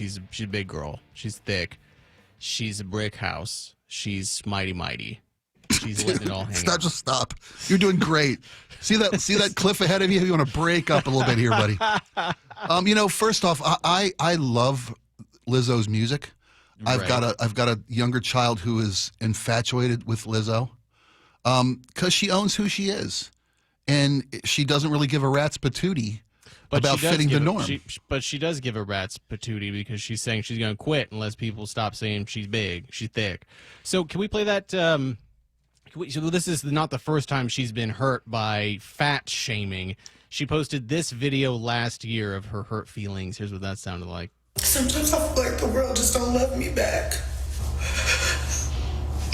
She's a big girl. She's thick. She's a brick house. She's mighty. She's letting it all hang out. Just stop. You're doing great. See that cliff ahead of you? You want to break up a little bit here, buddy. First off, I love Lizzo's music. I've got a younger child who is infatuated with Lizzo because she owns who she is, and she doesn't really give a rat's patootie about fitting the norm. But she does give a rat's patootie because she's saying she's going to quit unless people stop saying she's big, she's thick. So can we play that? So this is not the first time she's been hurt by fat shaming. She posted this video last year of her hurt feelings. Here's what that sounded like. Sometimes I feel like the world just don't love me back.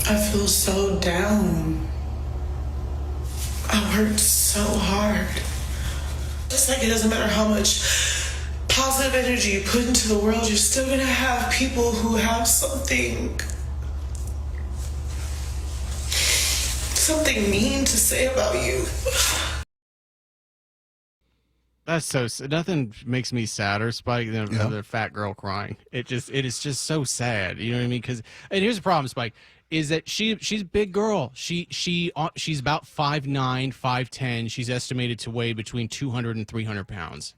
I feel so down. I worked so hard. It's like it doesn't matter how much positive energy you put into the world, you're still gonna have people who have something mean to say about you. That's so. Nothing makes me sadder, Spike, than another fat girl crying. It is just so sad. You know what I mean? And here's the problem, Spike, is that she's a big girl. She's about 5'9", 5'10". She's estimated to weigh between 200 and 300 pounds.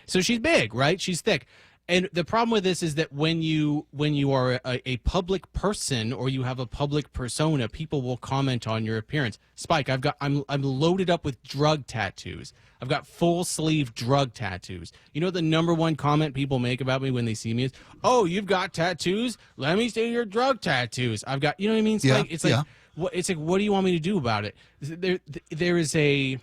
So she's big, right? She's thick. And the problem with this is that when you are a public person or you have a public persona, people will comment on your appearance. Spike, I'm loaded up with drug tattoos. I've got full sleeve drug tattoos. You know the number one comment people make about me when they see me is, "Oh, you've got tattoos? Let me see your drug tattoos." I've got, you know what I mean? Spike? Yeah, it's like, what do you want me to do about it? There is a.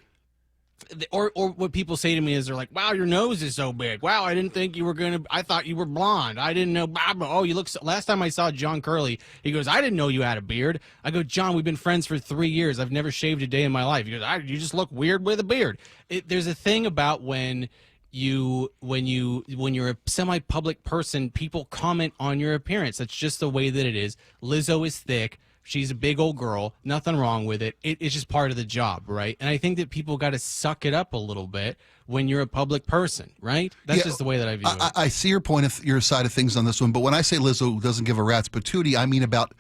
Or what people say to me is they're like, "Wow, your nose is so big. Wow, I didn't think you were I thought you were blonde. I didn't know. Oh, you look last time I saw John Curley, he goes, I didn't know you had a beard." I go, "John, we've been friends for 3 years. I've never shaved a day in my life." He goes, "You just look weird with a beard." There's a thing about when you're a semi-public person, people comment on your appearance. That's just the way that it is. Lizzo is thick. She's a big old girl. Nothing wrong with it. It's just part of the job, right? And I think that people got to suck it up a little bit when you're a public person, right? That's just the way that I view it. I see your point of your side of things on this one, but when I say Lizzo doesn't give a rat's patootie, I mean about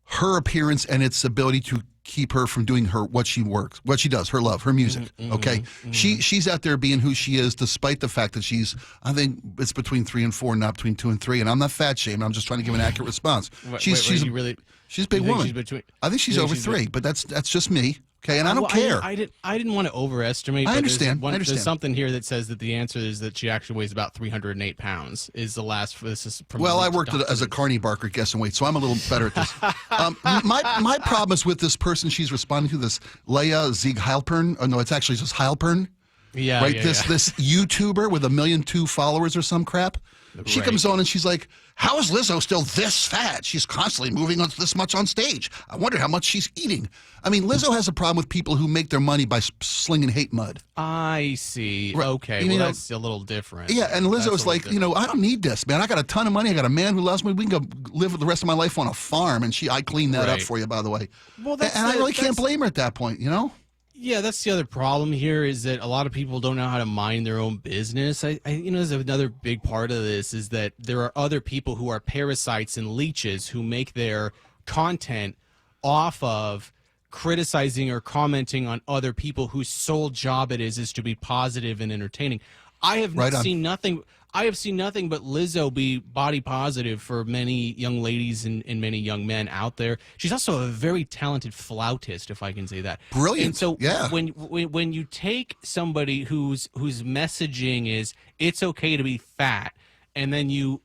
her appearance and its ability to keep her from doing what she does, her love, her music. Okay, she's out there being who she is, despite the fact that I think it's between 3 and 4, not between 2 and 3. And I'm not fat shaming. I'm just trying to give an accurate response. She's a big woman. I think she's over 3, but that's just me. Okay, and I don't care. I didn't want to overestimate. I understand. There's something here that says that the answer is that she actually weighs about 308 pounds. Is the last for this is from. Well, I worked as a carny barker guessing weight, so I'm a little better at this. My problem is with this person she's responding to, this Leia Zieg Heilpern. Oh no, it's actually just Heilpern. Yeah, right. This YouTuber with 1.2 million followers or some crap. She comes on and she's like, "How is Lizzo still this fat? She's constantly moving on this much on stage. I wonder how much she's eating." I mean, Lizzo has a problem with people who make their money by slinging hate mud. I see. Right. Okay, well, that's a little different. Yeah, and Lizzo's like, I don't need this, man. I got a ton of money. I got a man who loves me. We can go live the rest of my life on a farm. And I clean that up for you, by the way. Well, I really can't blame her at that point, Yeah, that's the other problem here is that a lot of people don't know how to mind their own business. There's another big part of this is that there are other people who are parasites and leeches who make their content off of criticizing or commenting on other people whose sole job it is to be positive and entertaining. I have seen nothing but Lizzo be body positive for many young ladies and many young men out there. She's also a very talented flautist, if I can say that. Brilliant. And so yeah. when you take somebody whose messaging is it's okay to be fat, and then you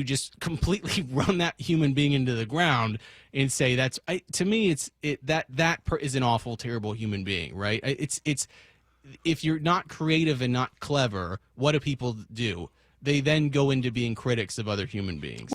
just completely run that human being into the ground and say to me that is an awful, terrible human being, right? It's if you're not creative and not clever, what do people do? They then go into being critics of other human beings.